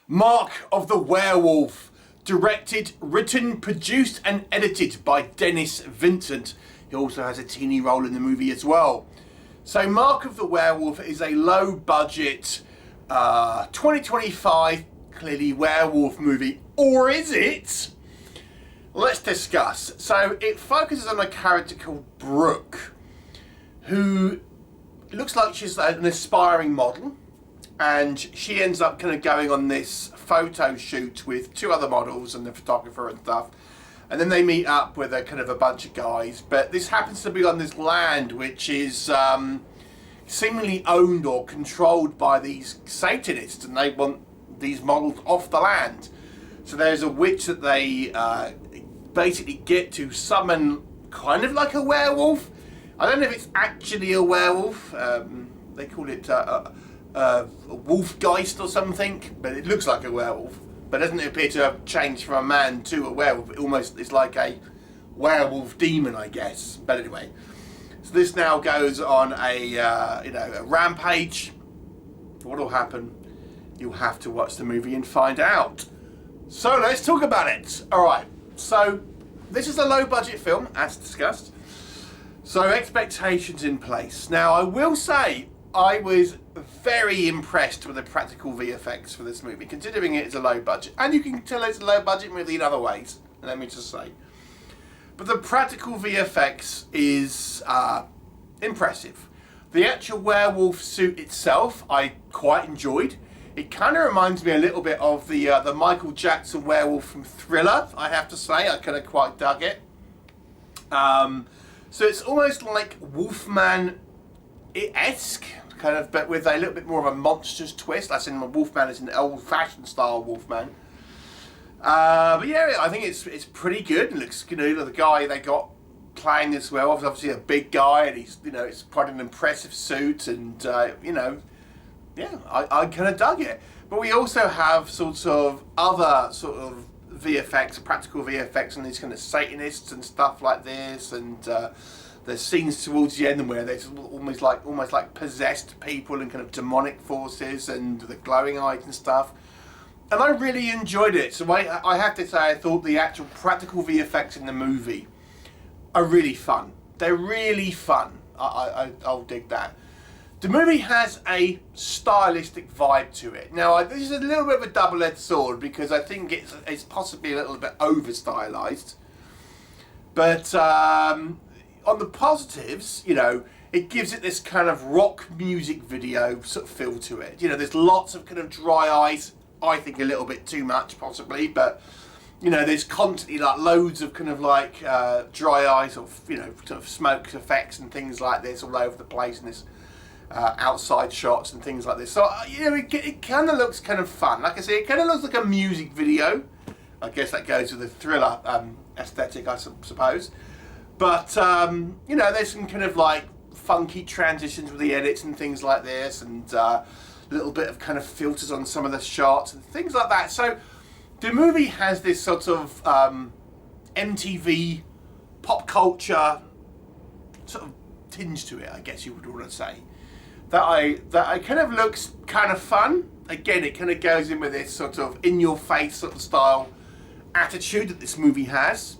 Mark of the Werewolf, directed, written, produced and edited by Dennis Vincent. He also has a teeny role in the movie as well. So Mark of the Werewolf is a low budget 2025 clearly werewolf movie, or is it? Let's discuss. So it focuses on a character called Brooke, who looks like she's an aspiring model, and she ends up kind of going on this photo shoot with two other models and the photographer and stuff, and then they meet up with a kind of a bunch of guys, but this happens to be on this land which is seemingly owned or controlled by these Satanists, and they want these models off the land. So there's a witch that they basically get to summon, kind of like a werewolf. I don't know if it's actually a werewolf. They call it a Wolfgeist or something, but it looks like a werewolf. But doesn't it appear to have changed from a man to a werewolf? It almost is like a werewolf demon, I guess. But anyway, so this now goes on a rampage. What will happen? You'll have to watch the movie and find out. So let's talk about it. All right. So this is a low budget film, as discussed. So expectations in place. Now I will say I was very impressed with the practical VFX for this movie, considering it is a low budget. And you can tell it's a low budget movie in other ways, let me just say. But the practical VFX is impressive. The actual werewolf suit itself I quite enjoyed. It kind of reminds me a little bit of the Michael Jackson werewolf from Thriller, I have to say. I kind of quite dug it. So it's almost like Wolfman-esque, kind of, but with a little bit more of a monstrous twist. As in, Wolfman is an old-fashioned style Wolfman. But yeah, I think it's pretty good. It looks, the guy they got playing this werewolf is obviously a big guy, and he's, it's quite an impressive suit, and yeah, I kind of dug it. But we also have sort of other sort of VFX, practical VFX, and these kind of Satanists and stuff like this, and there's scenes towards the end where there's almost like possessed people and kind of demonic forces and the glowing eyes and stuff. And I really enjoyed it. So I have to say, I thought the actual practical VFX in the movie are really fun. They're really fun. I'll dig that. The movie has a stylistic vibe to it. Now, this is a little bit of a double-edged sword, because I think it's possibly a little bit over-stylized. But on the positives, it gives it this kind of rock music video sort of feel to it. There's lots of kind of dry eyes. I think a little bit too much, possibly, but there's constantly like loads of kind of like dry eyes, or sort of smoke effects and things like this all over the place, and this outside shots and things like this. So it kind of looks kind of fun. Like I say, it kind of looks like a music video. I guess that goes with the Thriller aesthetic, I suppose. But there's some kind of like funky transitions with the edits and things like this, and a little bit of kind of filters on some of the shots and things like that. So the movie has this sort of MTV pop culture sort of tinge to it, I guess you would want to say. That I kind of looks kind of fun. Again, it kind of goes in with this sort of in-your-face sort of style attitude that this movie has.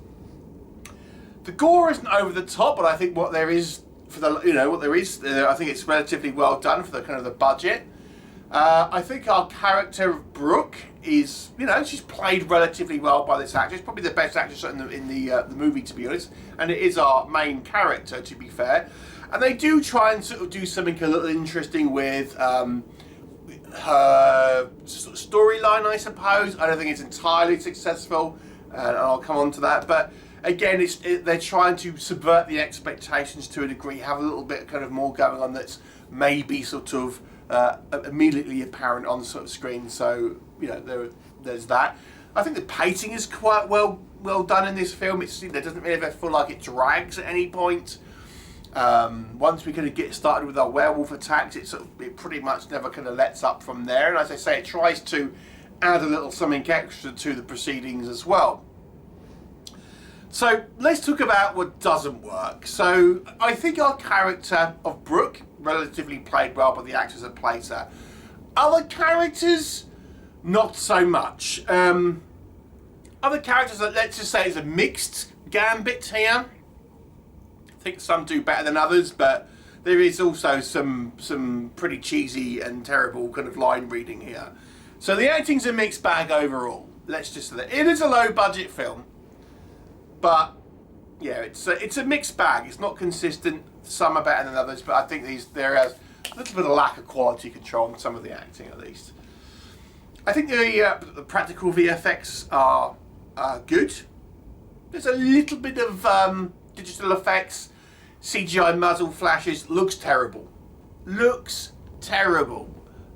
The gore isn't over the top, but I think what there is for the I think it's relatively well done for the kind of the budget. I think our character of Brooke is, she's played relatively well by this actress, probably the best actress in the movie, to be honest, and it is our main character, to be fair. And they do try and sort of do something a little interesting with her sort of storyline, I suppose. I don't think it's entirely successful, and I'll come on to that. But again, they're trying to subvert the expectations to a degree, have a little bit kind of more going on that's maybe sort of immediately apparent on the sort of screen. So there's that. I think the pacing is quite well done in this film. It doesn't really ever feel like it drags at any point. Once we kind of get started with our werewolf attacks, it pretty much never kind of lets up from there. And as I say, it tries to add a little something extra to the proceedings as well. So let's talk about what doesn't work. So I think our character of Brooke relatively played well by the actors that plays her. Other characters, not so much. Other characters, let's just say it's a mixed gambit here. I think some do better than others, but there is also some pretty cheesy and terrible kind of line reading here. So the acting's a mixed bag overall. Let's just say that. It is a low budget film, but yeah, it's a mixed bag. It's not consistent. Some are better than others, but I think there is a little bit of lack of quality control in some of the acting, at least. I think the practical VFX are good. There's a little bit of digital effects. CGI muzzle flashes. Looks terrible. Looks terrible.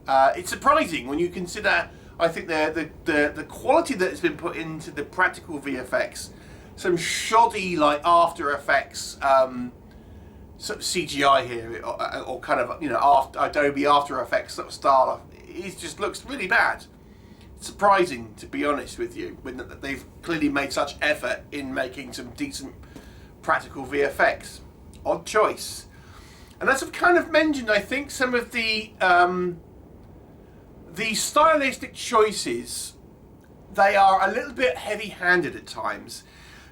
It's surprising when you consider, I think, the quality that's been put into the practical VFX. Some shoddy, like, After Effects sort of CGI here, or kind of, you know, Adobe After Effects sort of style. It just looks really bad. It's surprising, to be honest with you, when they've clearly made such effort in making some decent practical VFX. Odd choice. And as I've kind of mentioned, I think some of the stylistic choices, they are a little bit heavy-handed at times.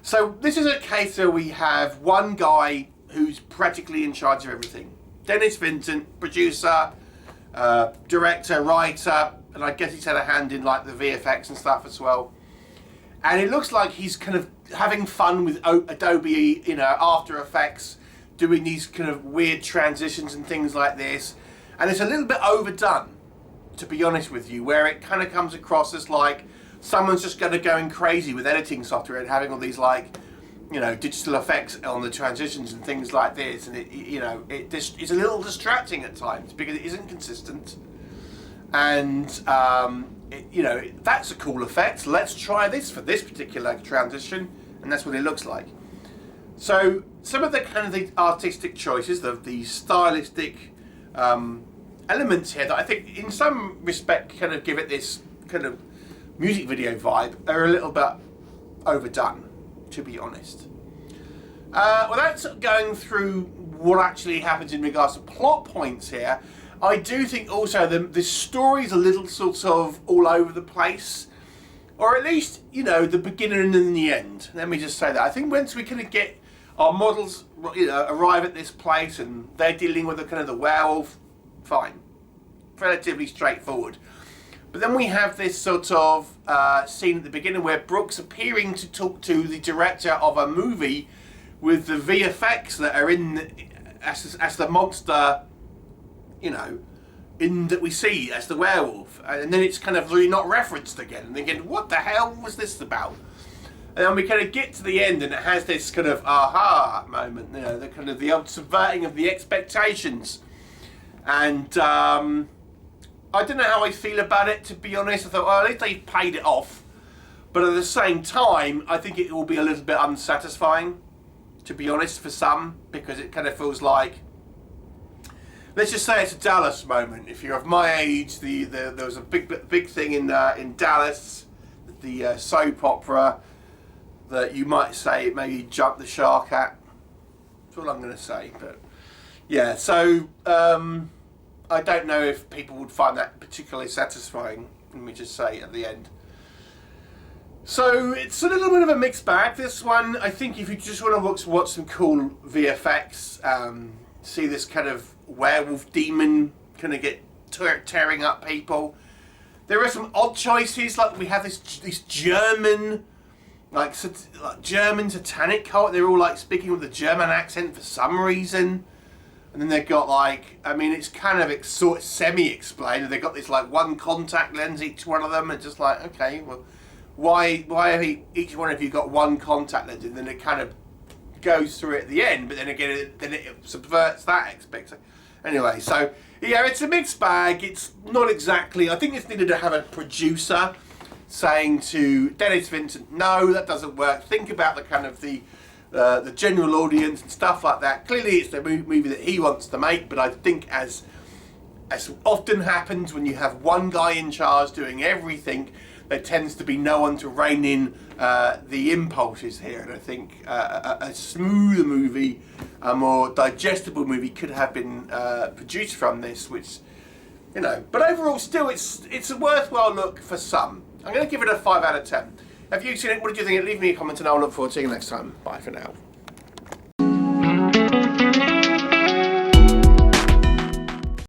So this is a case where we have one guy who's practically in charge of everything. Dennis Vincent, producer, director, writer, and I guess he's had a hand in like the VFX and stuff as well. And it looks like he's kind of having fun with Adobe, you know, After Effects, doing these kind of weird transitions and things like this. And it's a little bit overdone, to be honest with you, where it kind of comes across as like someone's just going crazy with editing software and having all these, like, you know, digital effects on the transitions and things like this, and it, you know, it's a little distracting at times because it isn't consistent. And you know, that's a cool effect. Let's try this for this particular transition, and that's what it looks like. So some of the kind of the artistic choices, the stylistic elements here that I think in some respect kind of give it this kind of music video vibe are a little bit overdone, to be honest. Without sort of going through what actually happens in regards to plot points here, I do think also the story's a little sort of all over the place, or at least, you know, the beginning and the end. Let me just say that. I think once we kind of get our models, you know, arrive at this place and they're dealing with the kind of the werewolf, fine, relatively straightforward. But then we have this sort of scene at the beginning where Brooke's appearing to talk to the director of a movie with the VFX that are in as the monster, you know, that we see as the werewolf, and then it's kind of really not referenced again. And thinking, what the hell was this about? And then we kind of get to the end, and it has this kind of aha moment, you know, the kind of the old subverting of the expectations. And I don't know how I feel about it, to be honest. I thought, well, at least they've paid it off. But at the same time, I think it will be a little bit unsatisfying, to be honest, for some, because it kind of feels like, let's just say it's a Dallas moment. If you're of my age, there was a big thing in Dallas, the soap opera, that you might say maybe jumped the shark at. That's all I'm going to say. But yeah, so I don't know if people would find that particularly satisfying, let me just say at the end. So it's a little bit of a mixed bag, this one. I think if you just want to watch some cool VFX, see this kind of werewolf demon kind of get tearing up people. There are some odd choices, like we have this German, like German Satanic cult. They're all like speaking with a German accent for some reason. And then they've got like, I mean, it's kind of sort of semi-explained. They've got this like one contact lens, each one of them. It's just like, okay, well, why have each one of you got one contact lens? And then it kind of goes through it at the end, but then again, it subverts that expectation. Anyway, so yeah, it's a mixed bag. It's not exactly. I think it's needed to have a producer saying to Dennis Vincent, no, that doesn't work. Think about the kind of the general audience and stuff like that. Clearly, it's the movie that he wants to make, but I think as often happens when you have one guy in charge doing everything, there tends to be no one to rein in the impulses here. And I think a smoother movie, a more digestible movie could have been produced from this, which You know, but overall, still, it's a worthwhile look for some. I'm going to give it a 5 out of 10. Have you seen it? What did you think? Leave me a comment and I'll look forward to seeing you next time. Bye for now.